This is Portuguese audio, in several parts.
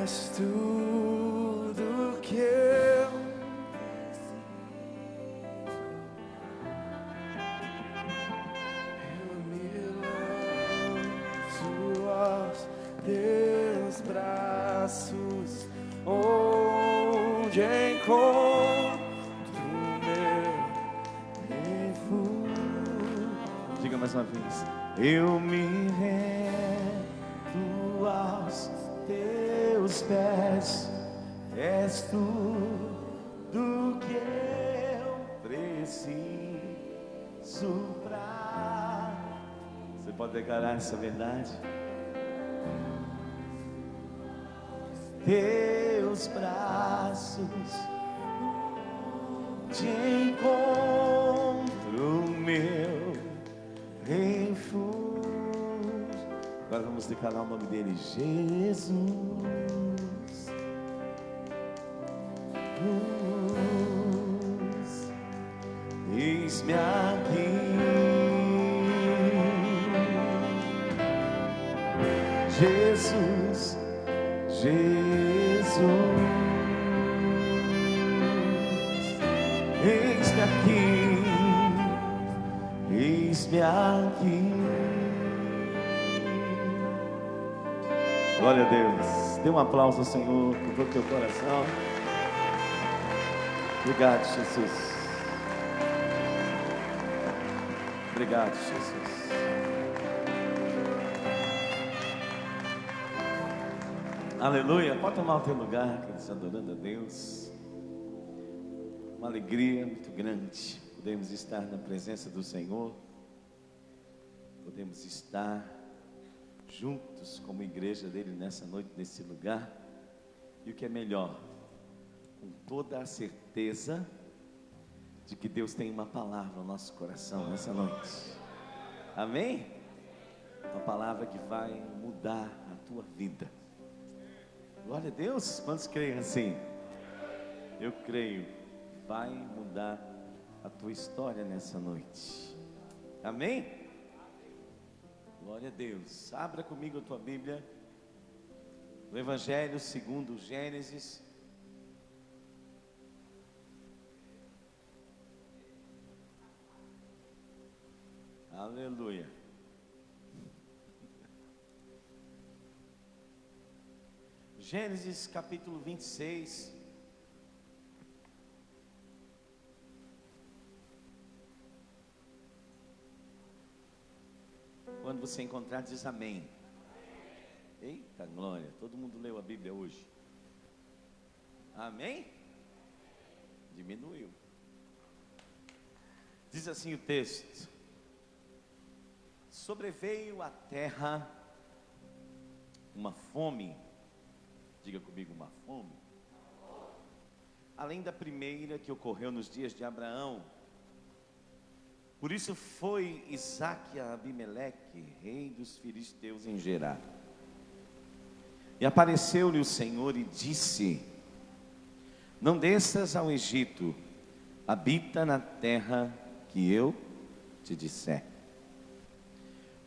és tudo que eu me lanço aos teus braços, onde encontro meu refúgio. Diga mais uma vez. Eu me rendo aos teus pés, és tudo que eu preciso pra... Você pode declarar essa verdade? Teus braços te encontro, meu refúgio. Agora vamos declarar o nome dele, Jesus. Eis-me aqui, Jesus, Jesus. Eis-me aqui, eis-me aqui. Glória a Deus. Dê um aplauso ao Senhor com todo o teu coração. Obrigado, Jesus. Obrigado, Jesus. Aleluia. Pode tomar o teu lugar, queridos, adorando a Deus. Uma alegria muito grande. Podemos estar na presença do Senhor. Podemos estar juntos como igreja dele nessa noite, nesse lugar. E o que é melhor, com toda a certeza de que Deus tem uma palavra no nosso coração nessa noite. Amém? Uma palavra que vai mudar a tua vida. Glória a Deus. Quantos creem assim? Eu creio. Vai mudar a tua história nessa noite. Amém? Glória a Deus. Abra comigo a tua Bíblia no Evangelho segundo Gênesis. Aleluia. Gênesis capítulo 26. Quando você encontrar, diz amém. Eita glória, todo mundo leu a Bíblia hoje? Amém? Diminuiu. Diz assim o texto: sobreveio à terra uma fome. Diga comigo, uma fome. Além da primeira que ocorreu nos dias de Abraão. Por isso foi Isaque a Abimeleque, rei dos filisteus, em Gerar. E apareceu-lhe o Senhor e disse: não desças ao Egito, habita na terra que eu te disser.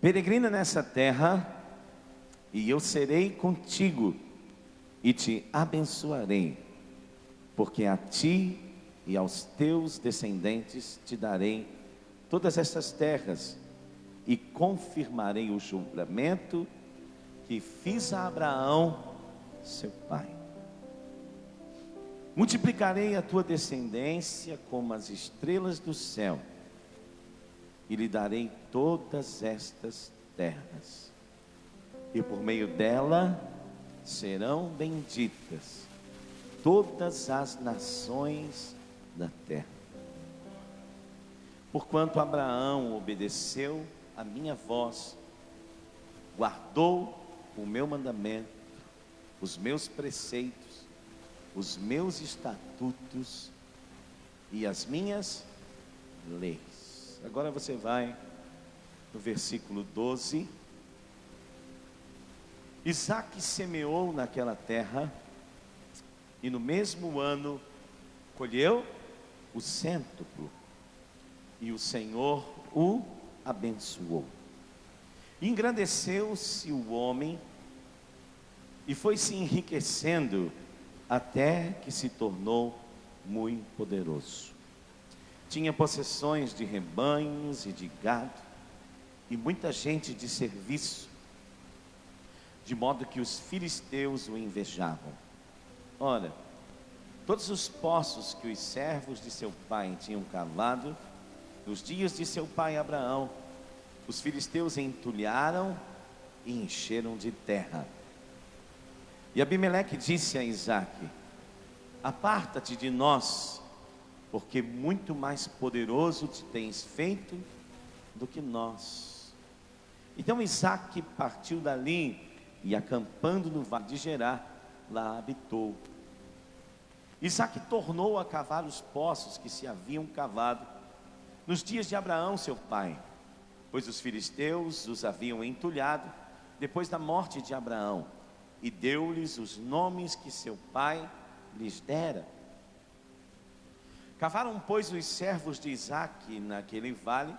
Peregrina nessa terra, e eu serei contigo, e te abençoarei, porque a ti e aos teus descendentes te darei todas estas terras, e confirmarei o juramento que fiz a Abraão, seu pai. Multiplicarei a tua descendência como as estrelas do céu, e lhe darei todas estas terras, e por meio dela serão benditas todas as nações da terra. Porquanto Abraão obedeceu a minha voz, guardou o meu mandamento, os meus preceitos, os meus estatutos e as minhas leis. Agora você vai no versículo 12. Isaque semeou naquela terra, e no mesmo ano colheu o cêntuplo, e o Senhor o abençoou. Engrandeceu-se o homem, e foi se enriquecendo até que se tornou muito poderoso. Tinha possessões de rebanhos e de gado, e muita gente de serviço, de modo que os filisteus o invejavam. Ora, todos os poços que os servos de seu pai tinham cavado, nos dias de seu pai Abraão, os filisteus entulharam e encheram de terra. E Abimeleque disse a Isaque: aparta-te de nós, porque muito mais poderoso te tens feito do que nós. Então Isaque partiu dali e, acampando no vale de Gerar, lá habitou. Isaque tornou a cavar os poços que se haviam cavado nos dias de Abraão seu pai, pois os filisteus os haviam entulhado depois da morte de Abraão, e deu-lhes os nomes que seu pai lhes dera. Cavaram, pois, os servos de Isaque naquele vale,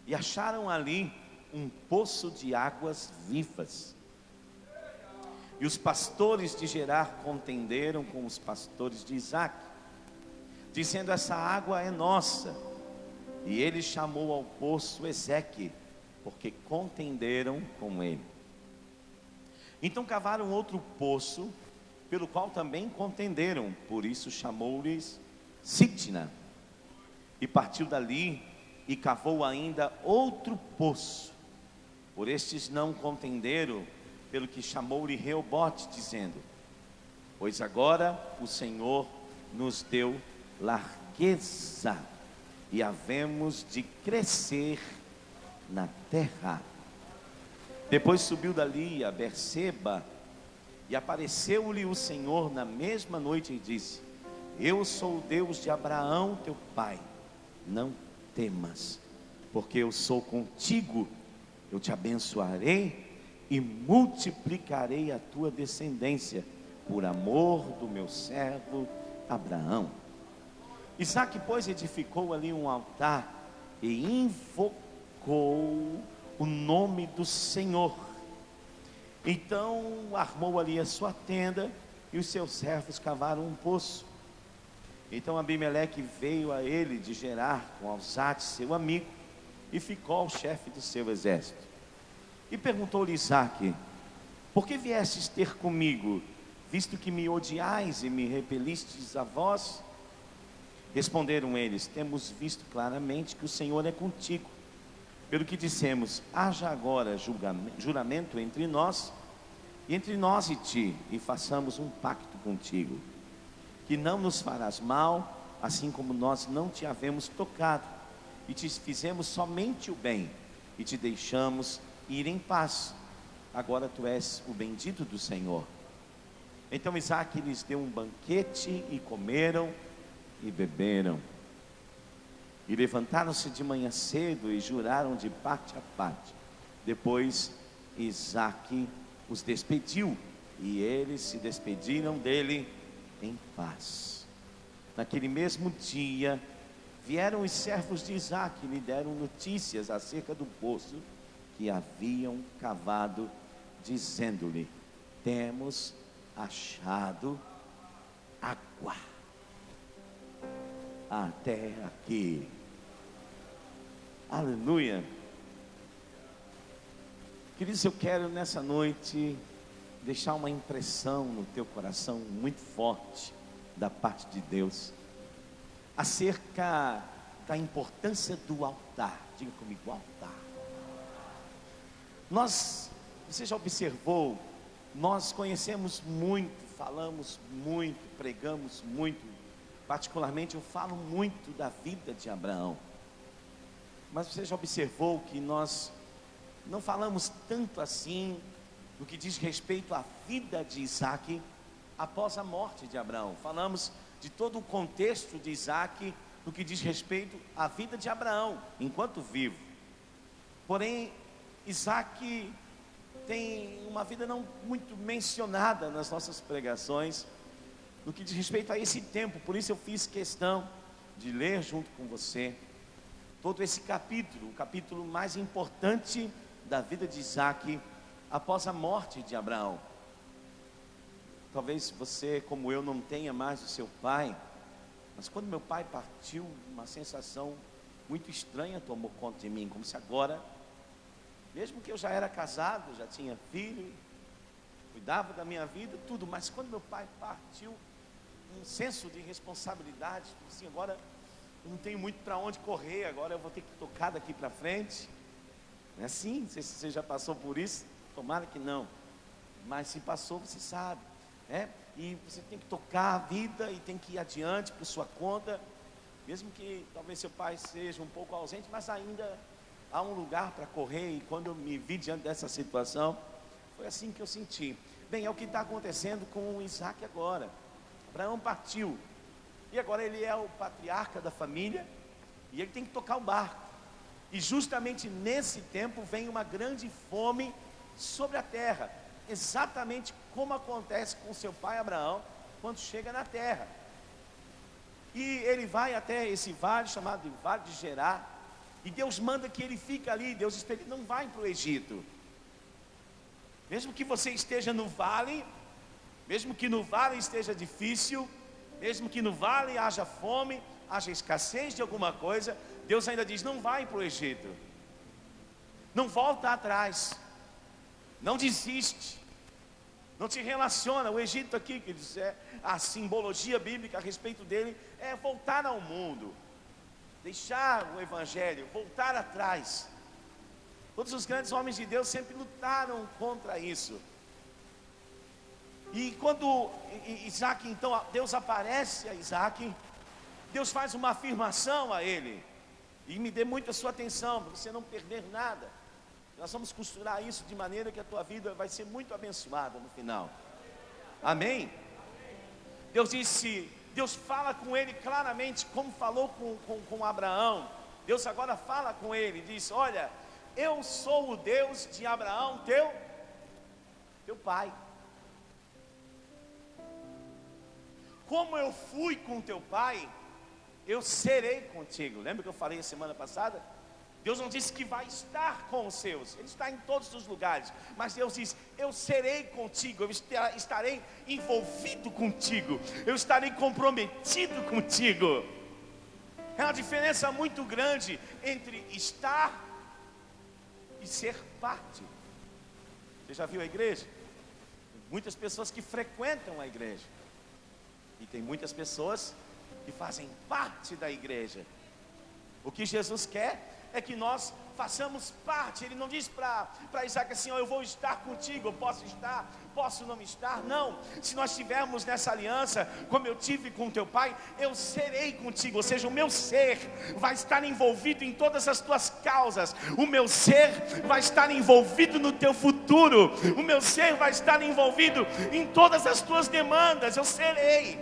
e acharam ali um poço de águas vivas. E os pastores de Gerar contenderam com os pastores de Isaque, dizendo: essa água é nossa. E ele chamou ao poço Ezeque, porque contenderam com ele. Então cavaram outro poço, pelo qual também contenderam, por isso chamou-lhes Sitna. E partiu dali e cavou ainda outro poço. Por estes não contenderam, pelo que chamou-lhe Reobote, dizendo: pois agora o Senhor nos deu largueza, e havemos de crescer na terra. Depois subiu dali a Berseba, e apareceu-lhe o Senhor na mesma noite e disse: eu sou o Deus de Abraão teu pai, não temas, porque eu sou contigo, eu te abençoarei e multiplicarei a tua descendência, por amor do meu servo Abraão. Isaque, pois, edificou ali um altar e invocou o nome do Senhor. Então armou ali a sua tenda, e os seus servos cavaram um poço. Então Abimeleque veio a ele de Gerar com Alzate, seu amigo, e ficou chefe do seu exército. E perguntou-lhe Isaque: por que viestes ter comigo, visto que me odiais e me repelistes a vós? Responderam eles: temos visto claramente que o Senhor é contigo, pelo que dissemos: haja agora juramento entre nós e ti, e façamos um pacto contigo, que não nos farás mal, assim como nós não te havemos tocado, e te fizemos somente o bem, e te deixamos ir em paz. Agora tu és o bendito do Senhor. Então Isaque lhes deu um banquete, e comeram e beberam. E levantaram-se de manhã cedo e juraram de parte a parte. Depois Isaque os despediu, e eles se despediram dele em paz. Naquele mesmo dia vieram os servos de Isaque e lhe deram notícias acerca do poço que haviam cavado, dizendo-lhe: temos achado água até aqui. Aleluia. Queridos, eu quero nessa noite deixar uma impressão no teu coração muito forte da parte de Deus acerca da importância do altar. Diga comigo: altar. Você já observou, nós conhecemos muito, falamos muito, pregamos muito. Particularmente eu falo muito da vida de Abraão, mas você já observou que nós não falamos tanto assim no que diz respeito à vida de Isaque após a morte de Abraão. Falamos de todo o contexto de Isaque no que diz respeito à vida de Abraão enquanto vivo. Porém, Isaque tem uma vida não muito mencionada nas nossas pregações no que diz respeito a esse tempo. Por isso eu fiz questão de ler junto com você todo esse capítulo, o capítulo mais importante da vida de Isaque após a morte de Abraão. talvez você, como eu, não tenha mais o seu pai, mas quando meu pai partiu, uma sensação muito estranha tomou conta de mim, como se agora, mesmo que eu já era casado, já tinha filho, cuidava da minha vida, tudo, mas quando meu pai partiu, um senso de responsabilidade, assim, agora eu não tenho muito para onde correr, agora eu vou ter que tocar daqui para frente. Não é assim? Não sei se você já passou por isso, tomara que não, mas se passou, você sabe, e você tem que tocar a vida e tem que ir adiante por sua conta, mesmo que talvez seu pai seja um pouco ausente, mas ainda há um lugar para correr. E quando eu me vi diante dessa situação, foi assim que eu senti. Bem, é o que está acontecendo com o Isaac agora. Abraão partiu, e agora ele é o patriarca da família, e ele tem que tocar o barco, e justamente nesse tempo vem uma grande fome sobre a terra, exatamente como acontece com seu pai Abraão, quando chega na terra, e ele vai até esse vale, chamado de Vale de Gerar, e Deus manda que ele fique ali. Deus diz para ele: não vai para o Egito, mesmo que você esteja no vale, mesmo que no vale esteja difícil, mesmo que no vale haja fome, haja escassez de alguma coisa, Deus ainda diz: não vai para o Egito, não volta atrás, não desiste, não te relaciona. O Egito aqui, que diz, a simbologia bíblica a respeito dele é voltar ao mundo, deixar o evangelho, voltar atrás. Todos os grandes homens de Deus sempre lutaram contra isso. E quando Isaac, então, Deus aparece a Isaac, Deus faz uma afirmação a ele, e me dê muita sua atenção, para você não perder nada. Nós vamos costurar isso de maneira que a tua vida vai ser muito abençoada no final. Amém? Deus fala com ele claramente, como falou com Abraão. Deus agora fala com ele, diz: olha, eu sou o Deus de Abraão, teu pai. Como eu fui com teu pai, eu serei contigo. Lembra que eu falei a semana passada? Deus não disse que vai estar com os seus, Ele está em todos os lugares, mas Deus diz: eu serei contigo, eu estarei envolvido contigo, eu estarei comprometido contigo. É uma diferença muito grande entre estar e ser parte. Você já viu a igreja? Tem muitas pessoas que frequentam a igreja, e tem muitas pessoas que fazem parte da igreja. O que Jesus quer é que nós façamos parte. Ele não diz para Isaac assim: eu vou estar contigo, eu posso estar, posso não estar. Não, se nós estivermos nessa aliança, como eu tive com teu pai, eu serei contigo. Ou seja, o meu ser vai estar envolvido em todas as tuas causas, o meu ser vai estar envolvido no teu futuro, o meu ser vai estar envolvido em todas as tuas demandas. Eu serei,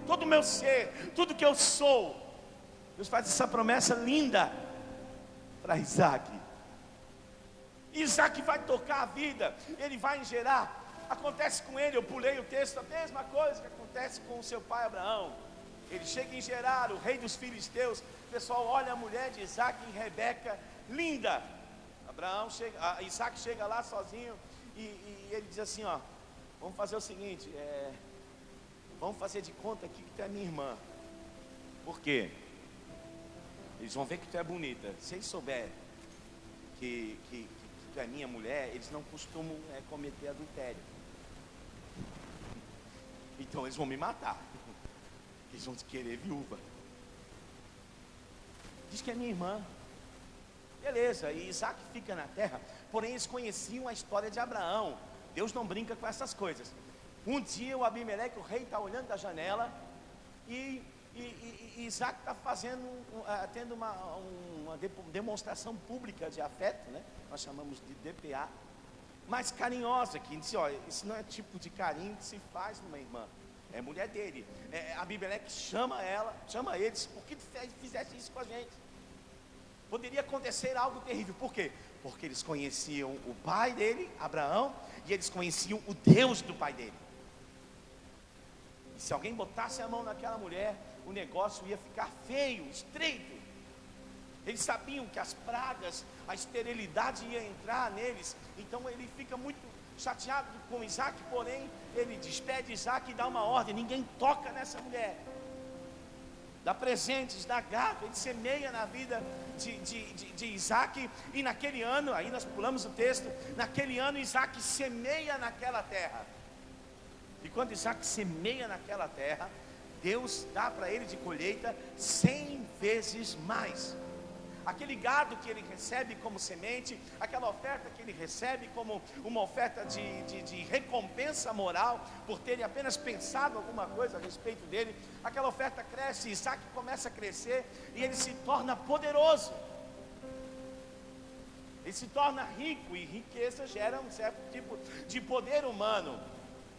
todo o meu ser, tudo que eu sou. Deus faz essa promessa linda para Isaac. Isaac vai tocar a vida, ele vai em Gerar. Acontece com ele, eu pulei o texto, a mesma coisa que acontece com o seu pai Abraão. Ele chega em Gerar, o rei dos filisteus. O pessoal olha a mulher de Isaac, em Rebeca, linda. Isaac chega lá sozinho, e ele diz assim: ó, vamos fazer o seguinte, vamos fazer de conta aqui que tu é minha irmã. Por quê? Eles vão ver que tu é bonita. Se eles souberem que tu é minha mulher, eles não costumam cometer adultério. Então eles vão me matar. Eles vão te querer viúva. Diz que é minha irmã. Beleza, e Isaac fica na terra. Porém eles conheciam a história de Abraão. Deus não brinca com essas coisas. Um dia o Abimeleque, o rei, está olhando da janela, e Isaac está tendo uma demonstração pública de afeto, né? Nós chamamos de DPA, mas carinhosa, que diz: olha, isso não é tipo de carinho que se faz numa irmã, é mulher dele. Abimeleque chama ele, diz: por que tu fizeste isso com a gente? Poderia acontecer algo terrível. Por quê? Porque eles conheciam o pai dele, Abraão, e eles conheciam o Deus do pai dele. E se alguém botasse a mão naquela mulher, o negócio ia ficar feio, estreito. Eles sabiam que as pragas, a esterilidade ia entrar neles. Então ele fica muito chateado com Isaac, porém, ele despede Isaac e dá uma ordem: ninguém toca nessa mulher. Dá presentes, dá gado, ele semeia na vida de Isaac. E naquele ano, aí nós pulamos o texto, naquele ano Isaac semeia naquela terra. E quando Isaac semeia naquela terra, Deus dá para ele de colheita 100 vezes mais. Aquele gado que ele recebe como semente, aquela oferta que ele recebe como uma oferta de recompensa moral, por terem apenas pensado alguma coisa a respeito dele, aquela oferta cresce, Isaac começa a crescer e ele se torna poderoso. Ele se torna rico, e riqueza gera um certo tipo de poder humano,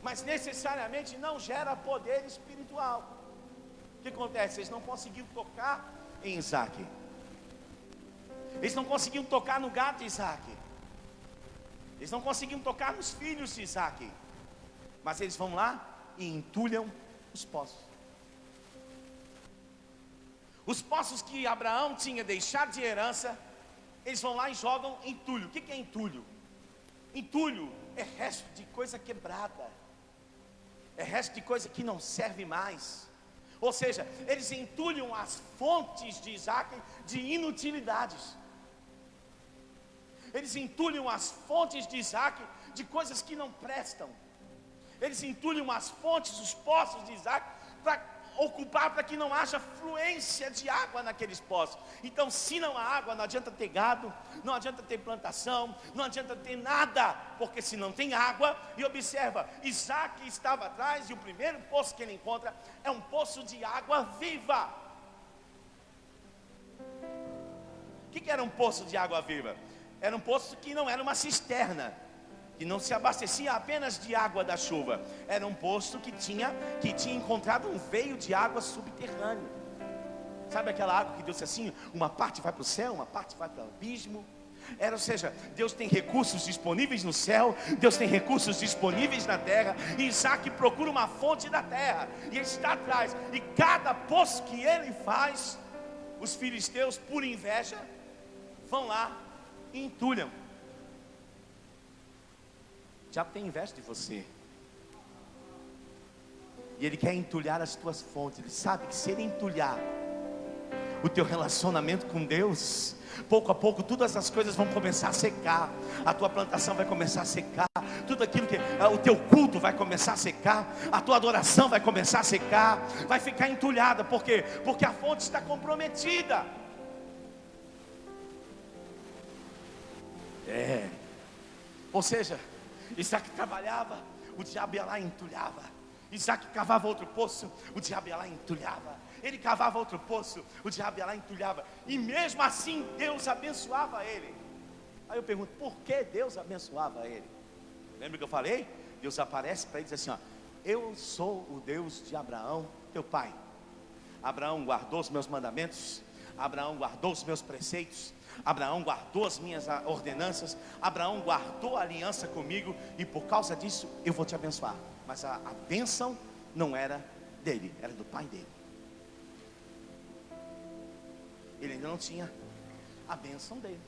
mas necessariamente não gera poder espiritual. O que acontece? Eles não conseguiram tocar em Isaac. Eles não conseguiam tocar no gado de Isaac. Eles não conseguiam tocar nos filhos de Isaac. Mas eles vão lá e entulham os poços. Os poços que Abraão tinha deixado de herança, eles vão lá e jogam entulho. O que é entulho? Entulho é resto de coisa quebrada, é resto de coisa que não serve mais. Ou seja, eles entulham as fontes de Isaac de inutilidades. Eles entulham as fontes de Isaac de coisas que não prestam. Eles entulham as fontes, os poços de Isaac, para ocupar, para que não haja fluência de água naqueles poços. Então, se não há água, não adianta ter gado, não adianta ter plantação, não adianta ter nada, porque se não tem água. E observa, Isaac estava atrás, e o primeiro poço que ele encontra é um poço de água viva. O que era um poço de água viva? Era um poço que não era uma cisterna, que não se abastecia apenas de água da chuva. Era um poço que tinha encontrado um veio de água subterrâneo. Sabe aquela água que Deus disse assim, uma parte vai para o céu, uma parte vai para o abismo? Ou seja, Deus tem recursos disponíveis no céu, Deus tem recursos disponíveis na terra. E Isaac procura uma fonte da terra, e ele está atrás. E cada poço que ele faz, os filisteus, por inveja, vão lá e entulham. O diabo tem inveja de você, e ele quer entulhar as tuas fontes. Ele sabe que se ele entulhar o teu relacionamento com Deus, pouco a pouco todas as coisas vão começar a secar. A tua plantação vai começar a secar, tudo aquilo que o teu culto vai começar a secar, a tua adoração vai começar a secar, vai ficar entulhada. Por quê? Porque a fonte está comprometida. Ou seja, Isaac trabalhava, o diabo ia lá e entulhava. Isaac cavava outro poço, o diabo ia lá e entulhava. Ele cavava outro poço, o diabo ia lá e entulhava. E mesmo assim Deus abençoava ele. Aí eu pergunto, por que Deus abençoava ele? Lembra que eu falei? Deus aparece para ele e diz assim, ó, eu sou o Deus de Abraão, teu pai. Abraão guardou os meus mandamentos, Abraão guardou os meus preceitos, Abraão guardou as minhas ordenanças, Abraão guardou a aliança comigo, e por causa disso eu vou te abençoar. Mas a bênção não era dele, era do pai dele. Ele ainda não tinha a bênção dele.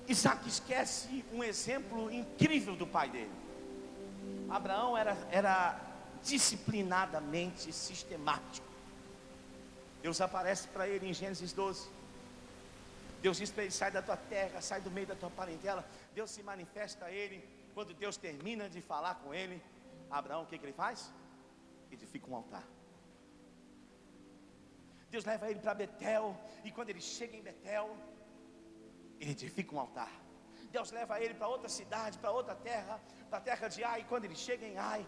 Isaac esquece um exemplo incrível do pai dele. Abraão era disciplinadamente sistemático. Deus aparece para ele em Gênesis 12. Deus diz para ele, sai da tua terra, sai do meio da tua parentela. Deus se manifesta a ele. Quando Deus termina de falar com ele, Abraão, o que ele faz? Edifica um altar. Deus leva ele para Betel, e quando ele chega em Betel, ele edifica um altar. Deus leva ele para outra cidade, para outra terra, para a terra de Ai, e quando ele chega em Ai,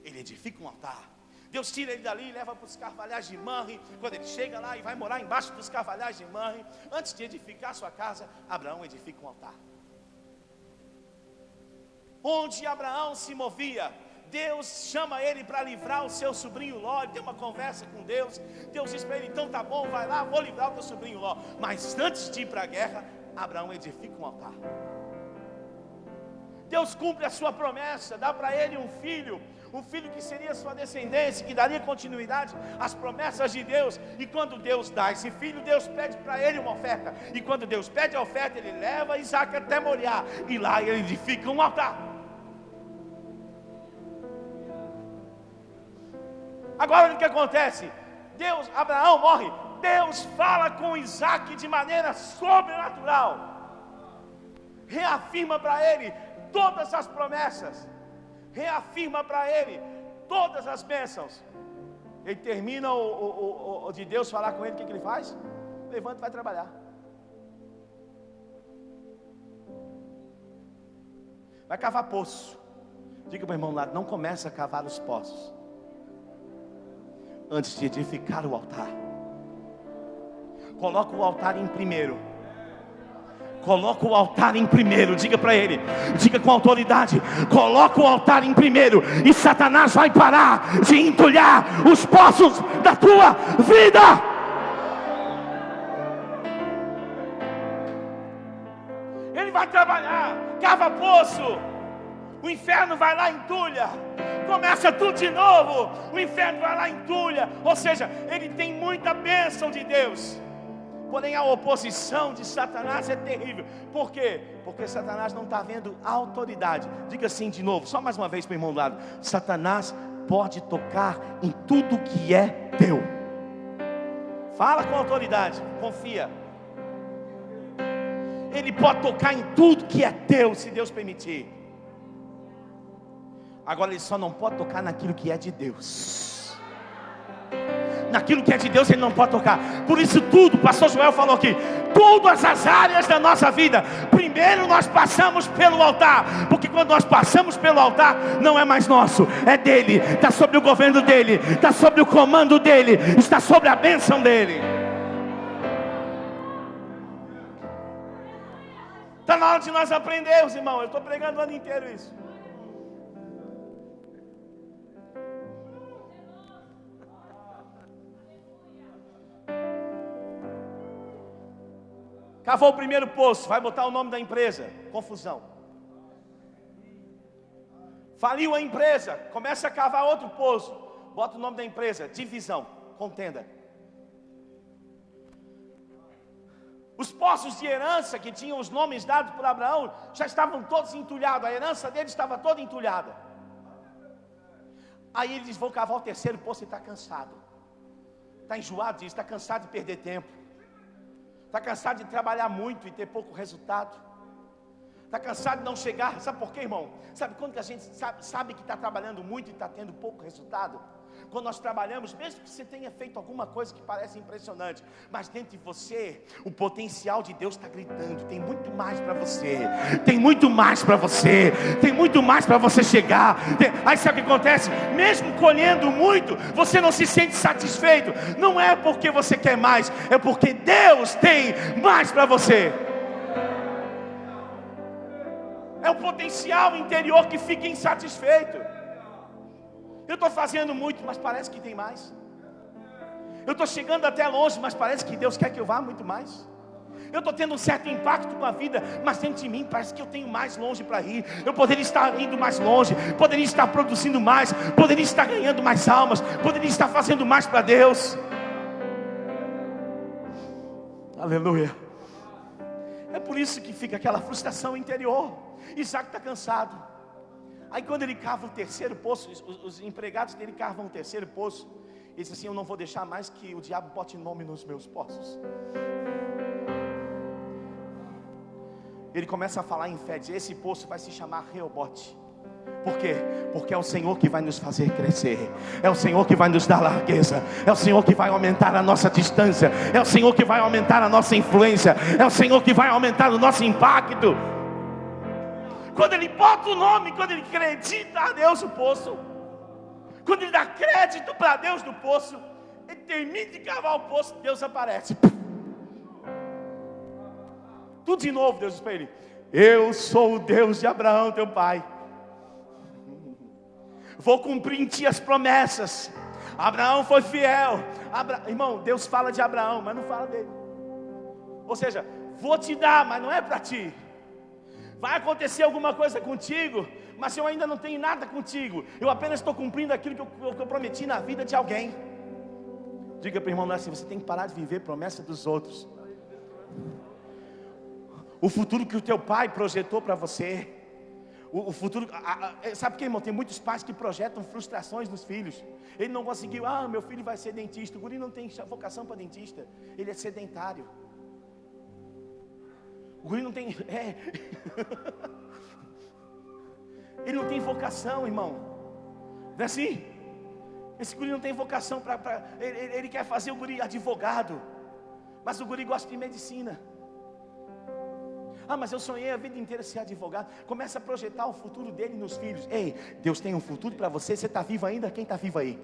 ele edifica um altar. Deus tira ele dali e leva para os carvalhais de Manre. Quando ele chega lá e vai morar embaixo dos carvalhais de Manre, antes de edificar sua casa, Abraão edifica um altar. Onde Abraão se movia, Deus chama ele para livrar o seu sobrinho Ló. Ele tem uma conversa com Deus. Deus diz para ele, então tá bom, vai lá, vou livrar o teu sobrinho Ló. Mas antes de ir para a guerra, Abraão edifica um altar. Deus cumpre a sua promessa, dá para ele um filho um filho que seria sua descendência, que daria continuidade às promessas de Deus. E quando Deus dá esse filho, Deus pede para ele uma oferta. E quando Deus pede a oferta, ele leva Isaac até Moriá, e lá ele edifica um altar. Agora o que acontece? Abraão morre. Deus fala com Isaac de maneira sobrenatural. Reafirma para ele todas as promessas. Reafirma para ele todas as bênçãos. Ele termina de Deus falar com ele, o que ele faz? Levanta e vai trabalhar. Vai cavar poço. Diga para o irmão lá, não começa a cavar os poços antes de edificar o altar. Coloca o altar em primeiro. Coloca o altar em primeiro. Diga para ele, diga com autoridade: coloca o altar em primeiro, e Satanás vai parar de entulhar os poços da tua vida. Ele vai trabalhar, cava poço, o inferno vai lá e entulha. Começa tudo de novo, o inferno vai lá e entulha. Ou seja, ele tem muita bênção de Deus. Porém a oposição de Satanás é terrível. Por quê? Porque Satanás não está vendo autoridade. Diga assim de novo, só mais uma vez para o irmão do lado: Satanás pode tocar em tudo que é teu. Fala com autoridade, confia. Ele pode tocar em tudo que é teu, se Deus permitir. Agora ele só não pode tocar naquilo que é de Deus. Naquilo que é de Deus ele não pode tocar. Por isso tudo, o pastor Joel falou aqui, todas as áreas da nossa vida, primeiro nós passamos pelo altar. Porque quando nós passamos pelo altar, não é mais nosso, é dele. Está sobre o governo dele, está sobre o comando dele, está sobre a bênção dele. Está na hora de nós aprendermos, irmão. Eu estou pregando o ano inteiro isso. Cavou o primeiro poço, vai botar o nome da empresa, confusão. Faliu a empresa, começa a cavar outro poço, bota o nome da empresa, divisão, contenda. Os poços de herança que tinham os nomes dados por Abraão já estavam todos entulhados, a herança dele estava toda entulhada. Aí ele diz: vou cavar o terceiro poço. E está cansado, está enjoado disso, está cansado de perder tempo, está cansado de trabalhar muito e ter pouco resultado, está cansado de não chegar. Sabe por quê, irmão? Sabe quando que a gente sabe que está trabalhando muito e está tendo pouco resultado? Quando nós trabalhamos, mesmo que você tenha feito alguma coisa que parece impressionante, mas dentro de você, o potencial de Deus está gritando: tem muito mais para você, tem muito mais para você, tem muito mais para você chegar. Aí sabe o que acontece? Mesmo colhendo muito, você não se sente satisfeito. Não é porque você quer mais, é porque Deus tem mais para você. É o potencial interior que fica insatisfeito. Eu estou fazendo muito, mas parece que tem mais. Eu estou chegando até longe, mas parece que Deus quer que eu vá muito mais. Eu estou tendo um certo impacto com a vida, mas dentro de mim parece que eu tenho mais longe para ir. Eu poderia estar indo mais longe, poderia estar produzindo mais, poderia estar ganhando mais almas, poderia estar fazendo mais para Deus. Aleluia. É por isso que fica aquela frustração interior. Isaac está cansado. Aí quando ele cava o terceiro poço, os empregados dele cavam o terceiro poço, ele disse assim: eu não vou deixar mais que o diabo bote nome nos meus poços. Ele começa a falar em fé, diz: esse poço vai se chamar Reobote. Por quê? Porque é o Senhor que vai nos fazer crescer, é o Senhor que vai nos dar largueza, é o Senhor que vai aumentar a nossa distância, é o Senhor que vai aumentar a nossa influência, é o Senhor que vai aumentar o nosso impacto. Quando ele bota o nome, quando ele acredita a Deus o poço, quando ele dá crédito para Deus do poço, ele termina de cavar o poço, Deus aparece. Tudo de novo, Deus diz para ele: eu sou o Deus de Abraão, teu pai. Vou cumprir em ti as promessas. Abraão foi fiel. Irmão, Deus fala de Abraão, mas não fala dele. Ou seja, vou te dar, mas não é para ti. Vai acontecer alguma coisa contigo, mas eu ainda não tenho nada contigo. Eu apenas estou cumprindo aquilo que eu prometi na vida de alguém. Diga para o irmão assim: você tem que parar de viver promessa dos outros. O futuro que o teu pai projetou para você, o futuro, sabe o que, irmão? Tem muitos pais que projetam frustrações nos filhos. Ele não conseguiu, meu filho vai ser dentista. O guri não tem vocação para dentista, ele é sedentário. O guri não tem, ele não tem vocação, irmão. Não é assim? Esse guri não tem vocação ele quer fazer o guri advogado, mas o guri gosta de medicina. Mas eu sonhei a vida inteira ser advogado. Começa a projetar o futuro dele nos filhos. Ei, Deus tem um futuro para você. Você está vivo ainda? Quem está vivo aí?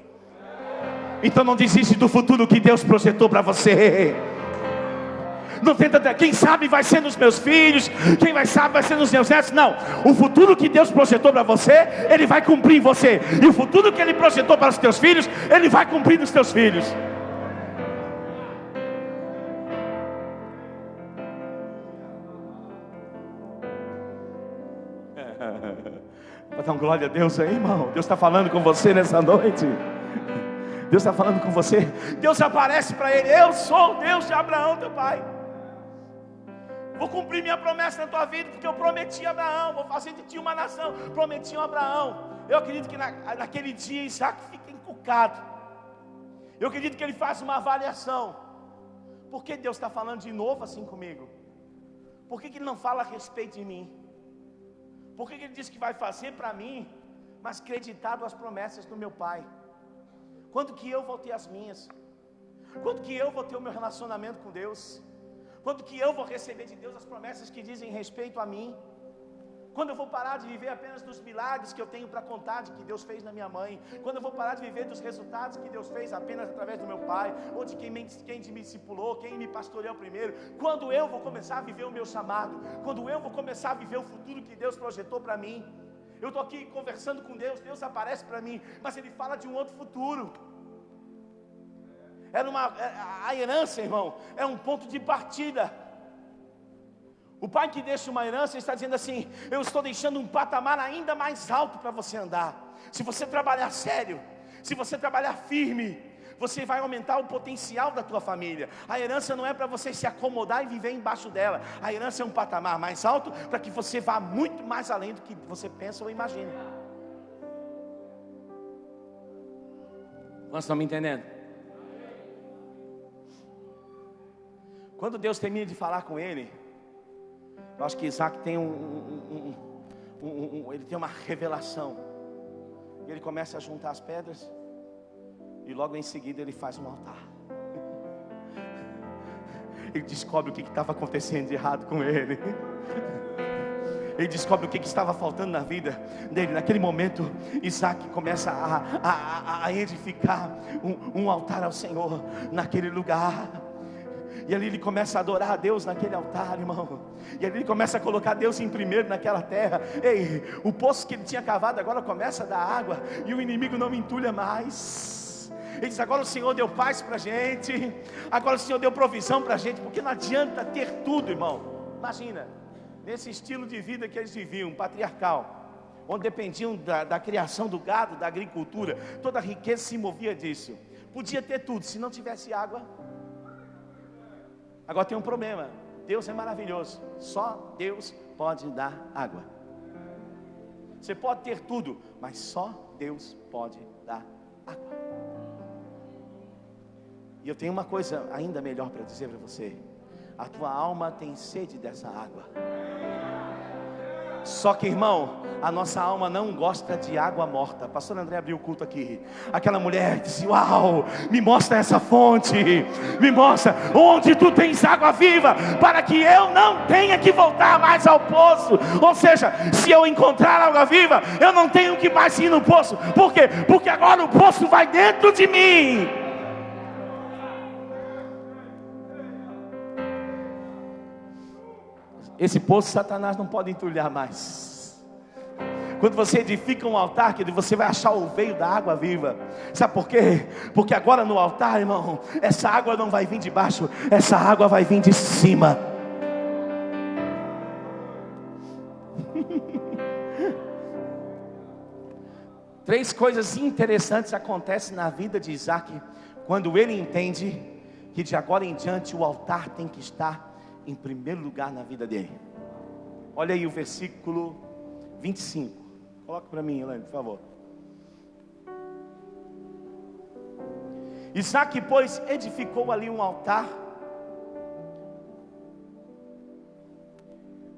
Então não desiste do futuro que Deus projetou para você. Não tenta, quem sabe vai ser nos meus filhos, quem sabe vai ser nos meus netos. Não, o futuro que Deus projetou para você, Ele vai cumprir em você. E o futuro que Ele projetou para os teus filhos, Ele vai cumprir nos teus filhos. Vou dar glória a Deus aí, irmão. Deus está falando com você nessa noite. Deus está falando com você. Deus aparece para ele: eu sou o Deus de Abraão, teu pai. Vou cumprir minha promessa na tua vida, porque eu prometi a Abraão, vou fazer de ti uma nação. Prometi a Abraão. Eu acredito que naquele dia Isaac fica encucado. Eu acredito que ele faz uma avaliação. Por que Deus está falando de novo assim comigo? Por que ele não fala a respeito de mim? Por que ele diz que vai fazer para mim, mas creditado às promessas do meu pai? Quando que eu vou ter as minhas? Quando que eu vou ter o meu relacionamento com Deus? Quando que eu vou receber de Deus as promessas que dizem respeito a mim? Quando eu vou parar de viver apenas dos milagres que eu tenho para contar de que Deus fez na minha mãe? Quando eu vou parar de viver dos resultados que Deus fez apenas através do meu pai, ou de quem me discipulou, quem me pastoreou primeiro? Quando eu vou começar a viver o meu chamado? Quando eu vou começar a viver o futuro que Deus projetou para mim? Eu estou aqui conversando com Deus, Deus aparece para mim, mas Ele fala de um outro futuro. A herança, irmão, é um ponto de partida. O pai que deixa uma herança está dizendo assim: eu estou deixando um patamar ainda mais alto para você andar. Se você trabalhar sério, se você trabalhar firme, você vai aumentar o potencial da tua família. A herança não é para você se acomodar e viver embaixo dela. A herança é um patamar mais alto para que você vá muito mais além do que você pensa ou imagina. Nós estamos me entendendo? Quando Deus termina de falar com ele, eu acho que Isaac tem ele tem uma revelação. Ele começa a juntar as pedras e logo em seguida ele faz um altar. Ele descobre o que estava acontecendo de errado com ele. Ele descobre o que estava faltando na vida dele. Naquele momento, Isaac começa a edificar um altar ao Senhor naquele lugar. E ali ele começa a adorar a Deus naquele altar, irmão. E ali ele começa a colocar Deus em primeiro naquela terra. Ei, o poço que ele tinha cavado agora começa a dar água, e o inimigo não entulha mais. Ele diz: agora o Senhor deu paz para a gente, agora o Senhor deu provisão para a gente. Porque não adianta ter tudo, irmão. Imagina, nesse estilo de vida que eles viviam, patriarcal, onde dependiam da criação do gado, da agricultura, toda a riqueza se movia disso. Podia ter tudo, se não tivesse água. Agora tem um problema: Deus é maravilhoso, só Deus pode dar água. Você pode ter tudo, mas só Deus pode dar água. E eu tenho uma coisa ainda melhor para dizer para você: a tua alma tem sede dessa água. Só que, irmão, a nossa alma não gosta de água morta. Pastor André abriu o culto aqui. Aquela mulher disse: uau, me mostra essa fonte, me mostra onde tu tens água viva, para que eu não tenha que voltar mais ao poço. Ou seja, se eu encontrar água viva, eu não tenho que mais ir no poço. Por quê? Porque agora o poço vai dentro de mim. Esse poço Satanás não pode entulhar mais. Quando você edifica um altar, querido, você vai achar o veio da água viva. Sabe por quê? Porque agora no altar, irmão, essa água não vai vir de baixo, essa água vai vir de cima. Três coisas interessantes acontecem na vida de Isaac quando ele entende que de agora em diante o altar tem que estar em primeiro lugar na vida dele. Olha aí o versículo 25. Coloca para mim, Elaine, por favor. Isaac, pois, edificou ali um altar.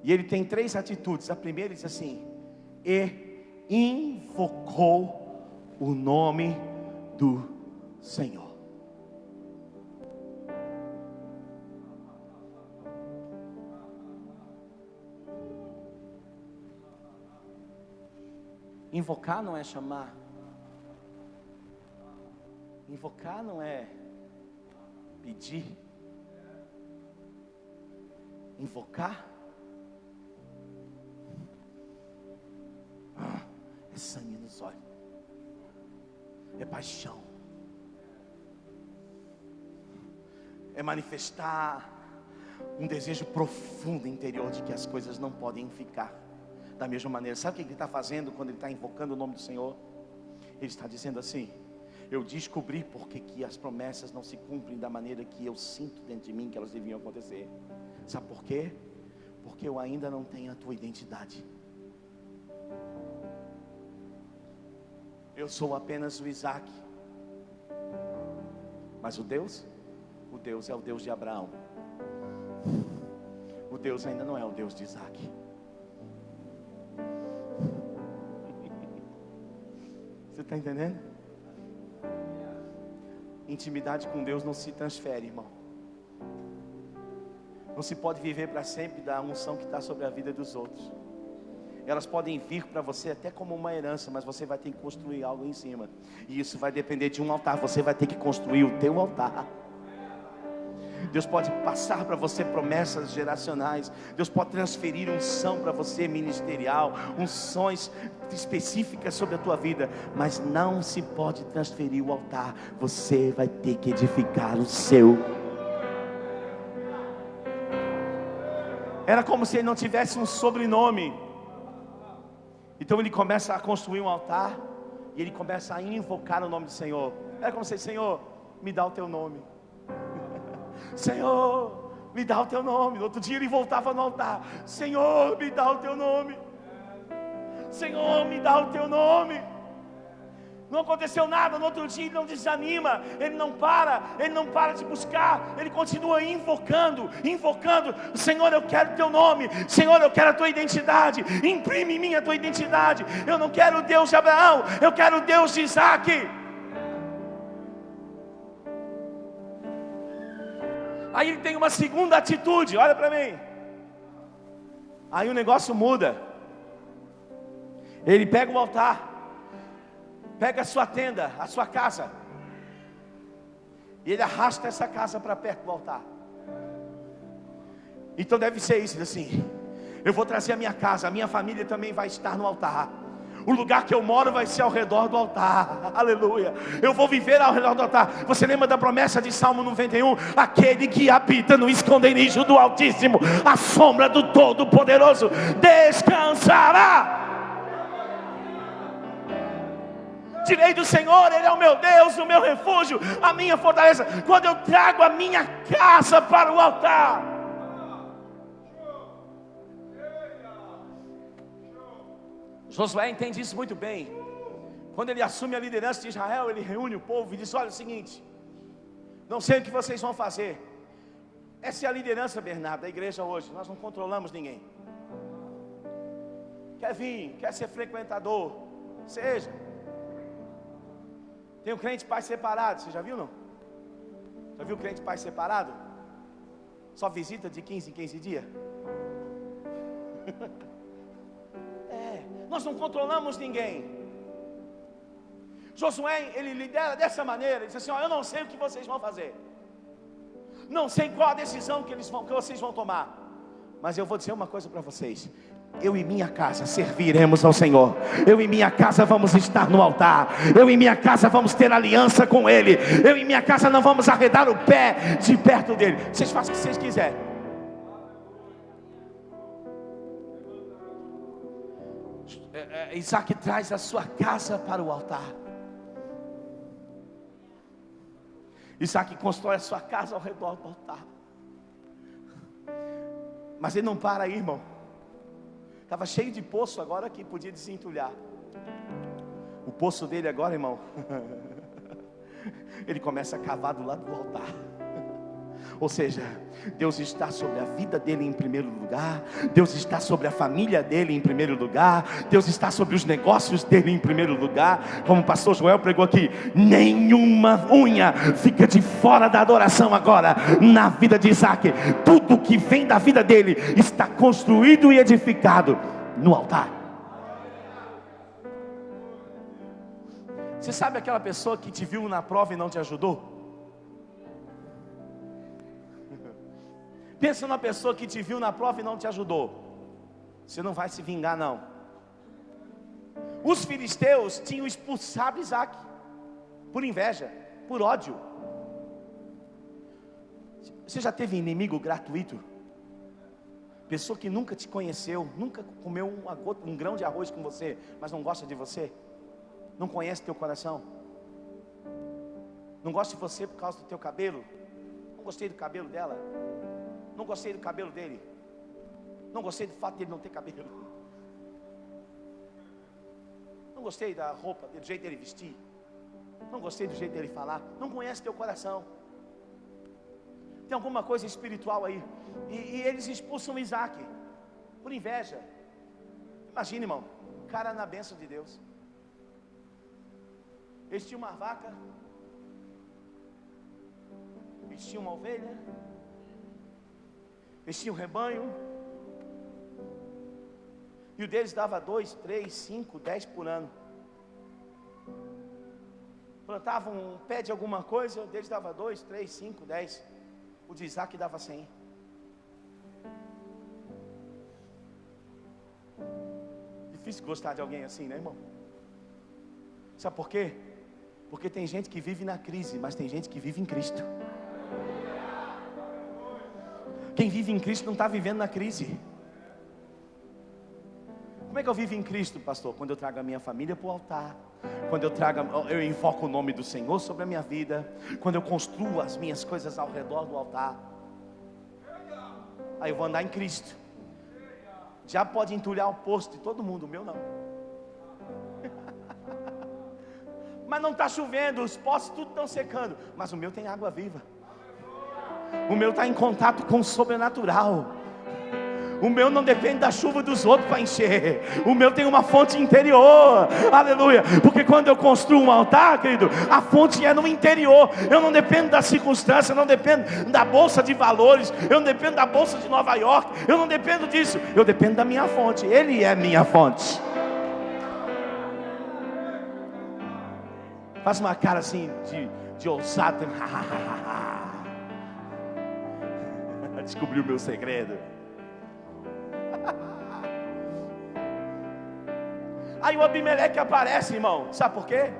E ele tem três atitudes. A primeira diz assim: e invocou o nome do Senhor. Invocar não é chamar. Invocar não é pedir. Invocar é sangue nos olhos, é paixão, é manifestar um desejo profundo interior de que as coisas não podem ficar da mesma maneira. Sabe o que ele está fazendo quando ele está invocando o nome do Senhor? Ele está dizendo assim: eu descobri porque que as promessas não se cumprem da maneira que eu sinto dentro de mim que elas deviam acontecer. Sabe por quê? Porque eu ainda não tenho a tua identidade. Eu sou apenas o Isaac, mas o Deus é o Deus de Abraão. O Deus ainda não é o Deus de Isaac. Você está entendendo? Intimidade com Deus não se transfere, irmão. Não se pode viver para sempre da unção que está sobre a vida dos outros. Elas podem vir para você até como uma herança, mas você vai ter que construir algo em cima. E isso vai depender de um altar. Você vai ter que construir o teu altar. Deus pode passar para você promessas geracionais. Deus pode transferir unção para você ministerial, unções específicas sobre a tua vida. Mas não se pode transferir o altar. Você vai ter que edificar o seu. Era como se ele não tivesse um sobrenome. Então ele começa a construir um altar e ele começa a invocar o nome do Senhor. Era como se: Senhor, me dá o teu nome. Senhor, me dá o teu nome. No outro dia ele voltava no altar: Senhor, me dá o teu nome. Senhor, me dá o teu nome. Não aconteceu nada, no outro dia ele não desanima, ele não para de buscar, ele continua invocando. Senhor, eu quero o teu nome. Senhor, eu quero a tua identidade. Imprime em mim a tua identidade. Eu não quero o Deus de Abraão, eu quero o Deus de Isaac. Aí ele tem uma segunda atitude, olha para mim. Aí o negócio muda. Ele pega o altar, pega a sua tenda, a sua casa, e ele arrasta essa casa para perto do altar. Então deve ser isso, assim: eu vou trazer a minha casa, a minha família também vai estar no altar. O lugar que eu moro vai ser ao redor do altar. Aleluia. Eu vou viver ao redor do altar. Você lembra da promessa de Salmo 91? Aquele que habita no esconderijo do Altíssimo, a sombra do Todo-Poderoso descansará. Direi do Senhor, Ele é o meu Deus, o meu refúgio, a minha fortaleza. Quando eu trago a minha casa para o altar. Josué entende isso muito bem. Quando ele assume a liderança de Israel, ele reúne o povo e diz: olha, é o seguinte, não sei o que vocês vão fazer. Essa é a liderança, Bernardo, da igreja hoje. Nós não controlamos ninguém. Quer vir, quer ser frequentador, seja. Tem um crente pai separado, você já viu não? Já viu o crente pai separado? Só visita de 15 em 15 dias? Nós não controlamos ninguém. Josué, ele lidera dessa maneira. Ele diz assim: ó, eu não sei o que vocês vão fazer, não sei qual a decisão que vocês vão tomar, mas eu vou dizer uma coisa para vocês: eu e minha casa serviremos ao Senhor. Eu e minha casa vamos estar no altar. Eu e minha casa vamos ter aliança com Ele. Eu e minha casa não vamos arredar o pé de perto dEle. Vocês façam o que vocês quiserem. Isaac traz a sua casa para o altar. Isaac constrói a sua casa ao redor do altar. Mas ele não para aí, irmão. Estava cheio de poço agora que podia desentulhar. O poço dele agora, irmão, ele começa a cavar do lado do altar. Ou seja, Deus está sobre a vida dele em primeiro lugar, Deus está sobre a família dele em primeiro lugar, Deus está sobre os negócios dele em primeiro lugar. Como o pastor Joel pregou aqui, nenhuma unha fica de fora da adoração agora na vida de Isaac. Tudo que vem da vida dele está construído e edificado no altar. Você sabe aquela pessoa que te viu na prova e não te ajudou? Pensa numa pessoa que te viu na prova e não te ajudou. Você não vai se vingar, não. Os filisteus tinham expulsado Isaac por inveja, por ódio. Você já teve inimigo gratuito? Pessoa que nunca te conheceu, nunca comeu um grão de arroz com você, mas não gosta de você, não conhece teu coração, não gosta de você por causa do teu cabelo. Não gostei do cabelo dela, não gostei do cabelo dele, não gostei do fato dele não ter cabelo, não gostei da roupa, do jeito dele vestir, não gostei do jeito dele falar. Não conhece teu coração. Tem alguma coisa espiritual aí. E eles expulsam Isaac por inveja. Imagina, irmão, cara na bênção de Deus. Eles tinham uma vaca, eles tinham uma ovelha, eles tinham um rebanho, e o deles dava 2, 3, 5, 10 por ano. Plantavam um pé de alguma coisa, o deles dava 2, 3, 5, 10. O de Isaac dava 100. Difícil gostar de alguém assim, né, irmão? Sabe por quê? Porque tem gente que vive na crise, mas tem gente que vive em Cristo. Quem vive em Cristo não está vivendo na crise. Como é que eu vivo em Cristo, pastor? Quando eu trago a minha família para o altar, quando eu invoco o nome do Senhor sobre a minha vida, quando eu construo as minhas coisas ao redor do altar, aí eu vou andar em Cristo. Já pode entulhar o poço de todo mundo, o meu não. Mas não está chovendo, os poços tudo estão secando, mas o meu tem água viva. O meu está em contato com o sobrenatural. O meu não depende da chuva dos outros para encher. O meu tem uma fonte interior. Aleluia. Porque quando eu construo um altar, querido, a fonte é no interior. Eu não dependo da circunstância, eu não dependo da bolsa de valores, eu não dependo da bolsa de Nova York, eu não dependo disso. Eu dependo da minha fonte. Ele é minha fonte. Faz uma cara assim de ousado. Descobriu o meu segredo. Aí o Abimeleque aparece, irmão. Sabe por quê?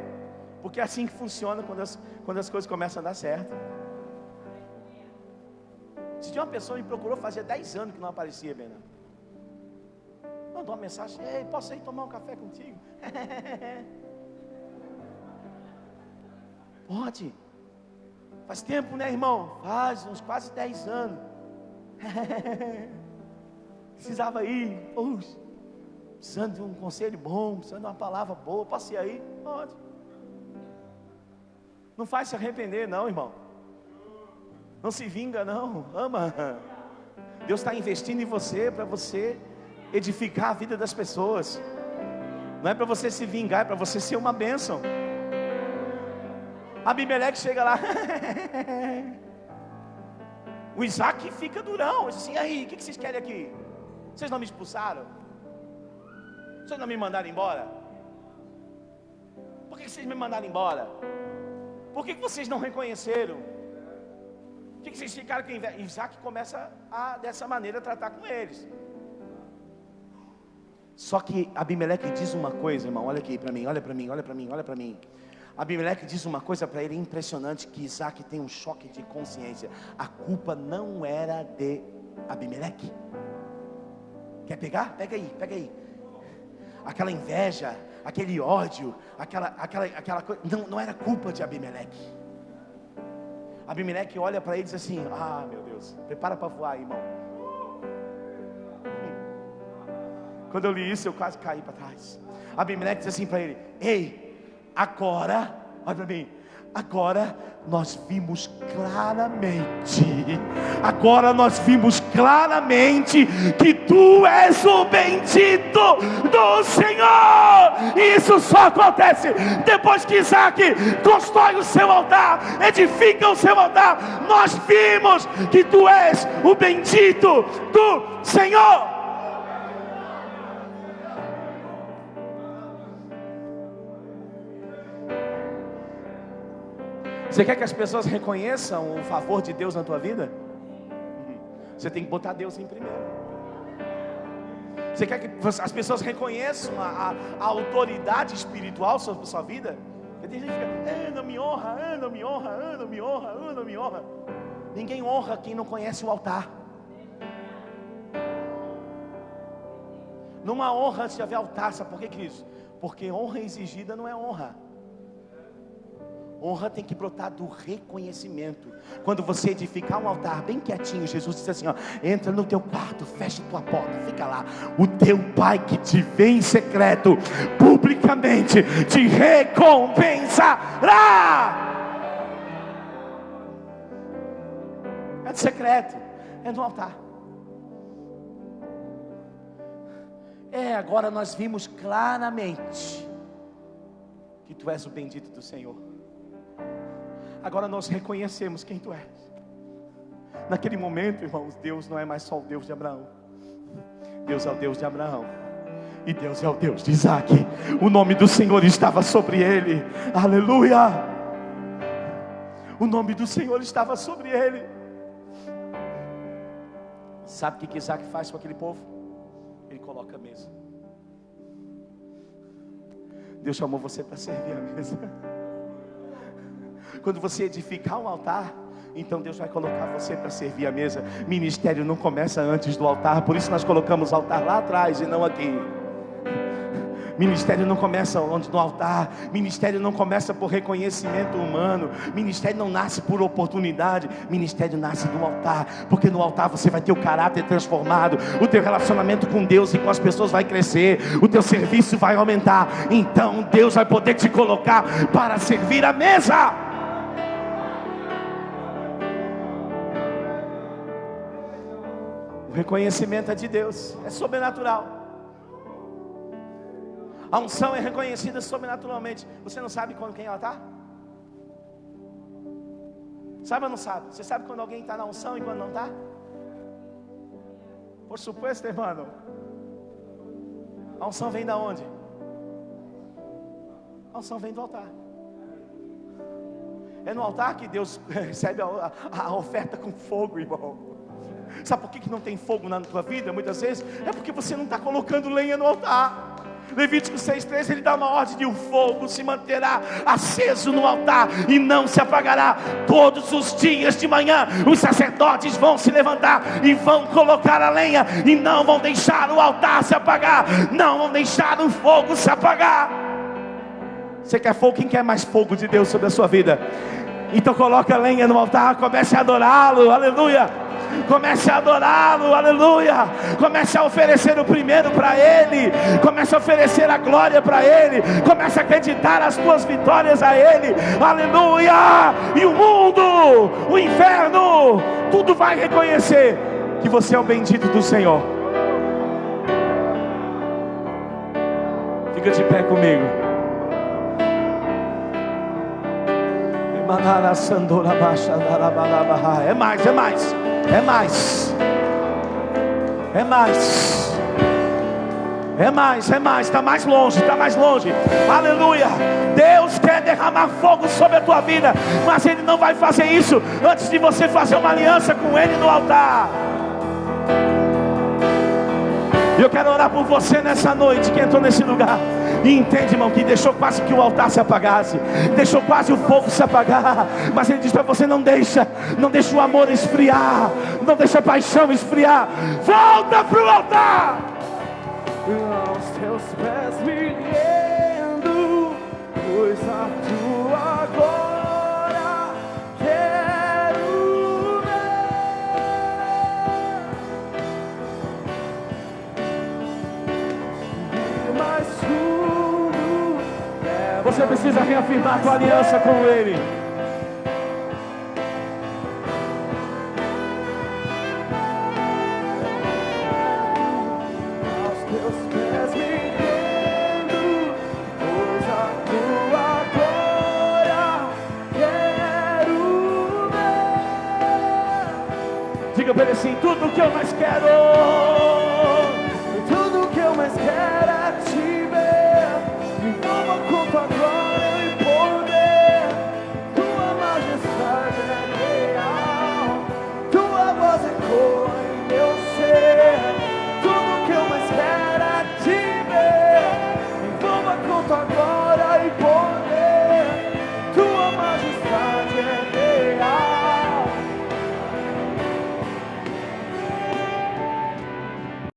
Porque é assim que funciona quando as coisas começam a dar certo. Se tinha uma pessoa que me procurou fazia 10 anos que não aparecia, Bena. Mandou uma mensagem: ei, posso ir tomar um café contigo? Pode. Faz tempo, né, irmão? Faz uns quase 10 anos. Precisava ir. Precisando de um conselho bom, precisando de uma palavra boa. Posso ir aí? Pode. Não faz se arrepender não, irmão. Não se vinga não. Ama. Deus está investindo em você para você edificar a vida das pessoas. Não é para você se vingar, é para você ser uma bênção. Abimeleque chega lá. O Isaac fica durão. Diz assim: aí, o que vocês querem aqui? Vocês não me expulsaram? Vocês não me mandaram embora? Por que vocês me mandaram embora? Por que vocês não reconheceram? Por que vocês ficaram com inveja? Isaac começa a dessa maneira tratar com eles. Só que Abimeleque diz uma coisa, irmão. Olha aqui para mim, olha para mim, olha para mim, olha para mim. Abimeleque diz uma coisa para ele impressionante, que Isaac tem um choque de consciência. A culpa não era de Abimeleque. Quer pegar? Pega aí, pega aí. aquela inveja, aquele ódio, aquela coisa, não era culpa de Abimeleque. Abimeleque olha para ele e diz assim: ah, meu Deus, prepara para voar, irmão. Quando eu li isso, eu quase caí para trás. Abimeleque diz assim para ele: ei, agora, olha para mim, agora nós vimos claramente que tu és o bendito do Senhor. E isso só acontece depois que Isaac constrói o seu altar, edifica o seu altar. Nós vimos que tu és o bendito do Senhor. Você quer que as pessoas reconheçam o favor de Deus na tua vida? Você tem que botar Deus em primeiro. Você quer que as pessoas reconheçam a autoridade espiritual sobre a sua vida? Tem gente que fica: não me honra, não me honra, não me honra, não me honra. Ninguém honra quem não conhece o altar. Não há honra antes de haver altar. Sabe por que, queridos? Porque honra exigida não é honra. Honra tem que brotar do reconhecimento. Quando você edificar um altar bem quietinho, Jesus disse assim: ó, entra no teu quarto, fecha tua porta, fica lá. O teu pai que te vê em secreto, publicamente te recompensará. É de secreto, é no altar. Agora nós vimos claramente que tu és o bendito do Senhor. Agora nós reconhecemos quem tu és. Naquele momento, irmãos, Deus não é mais só o Deus de Abraão. Deus é o Deus de Abraão. E Deus é o Deus de Isaac. O nome do Senhor estava sobre ele. Aleluia. O nome do Senhor estava sobre ele. Sabe o que Isaac faz com aquele povo? Ele coloca a mesa. Deus chamou você para servir a mesa. Quando você edificar um altar, então Deus vai colocar você para servir a mesa. Ministério não começa antes do altar. Por isso nós colocamos o altar lá atrás e não aqui. Ministério não começa onde no altar. Ministério não começa por reconhecimento humano. Ministério não nasce por oportunidade. Ministério nasce no altar, porque no altar você vai ter o caráter transformado. O teu relacionamento com Deus e com as pessoas vai crescer. O teu serviço vai aumentar. Então Deus vai poder te colocar para servir a mesa. O reconhecimento é de Deus, é sobrenatural. A unção é reconhecida sobrenaturalmente. Você não sabe quando quem ela está? Sabe ou não sabe? Você sabe quando alguém está na unção e quando não está? Por supuesto, irmão. A unção vem da onde? A unção vem do altar. É no altar que Deus recebe a oferta com fogo, irmão. Sabe por que não tem fogo na tua vida muitas vezes? É porque você não está colocando lenha no altar. Levítico 6,3, ele dá uma ordem de: o fogo se manterá aceso no altar e não se apagará. Todos os dias de manhã os sacerdotes vão se levantar e vão colocar a lenha, e não vão deixar o altar se apagar, não vão deixar o fogo se apagar. Você quer fogo? Quem quer mais fogo de Deus sobre a sua vida? Então coloca a lenha no altar, comece a adorá-lo, aleluia. Comece a adorá-lo, aleluia. Comece a oferecer o primeiro para Ele. Comece a oferecer a glória para Ele. Comece a acreditar as tuas vitórias a Ele, aleluia. E o mundo, o inferno, tudo vai reconhecer que você é o bendito do Senhor. Fica de pé comigo. É mais, é mais. É mais, é mais, é mais, é mais, está mais longe, aleluia. Deus quer derramar fogo sobre a tua vida, mas Ele não vai fazer isso antes de você fazer uma aliança com Ele no altar. Eu quero orar por você nessa noite que entrou nesse lugar e entende, irmão, que deixou quase que o altar se apagasse, deixou quase o fogo se apagar, mas Ele diz para você: não deixa o amor esfriar, não deixa a paixão esfriar. Volta para o altar. aos teus pés me rendo, pois a tua glória quero ver. Mais fundo, você precisa reafirmar a tua aliança com Ele. Diga para ele assim: tudo que eu mais quero.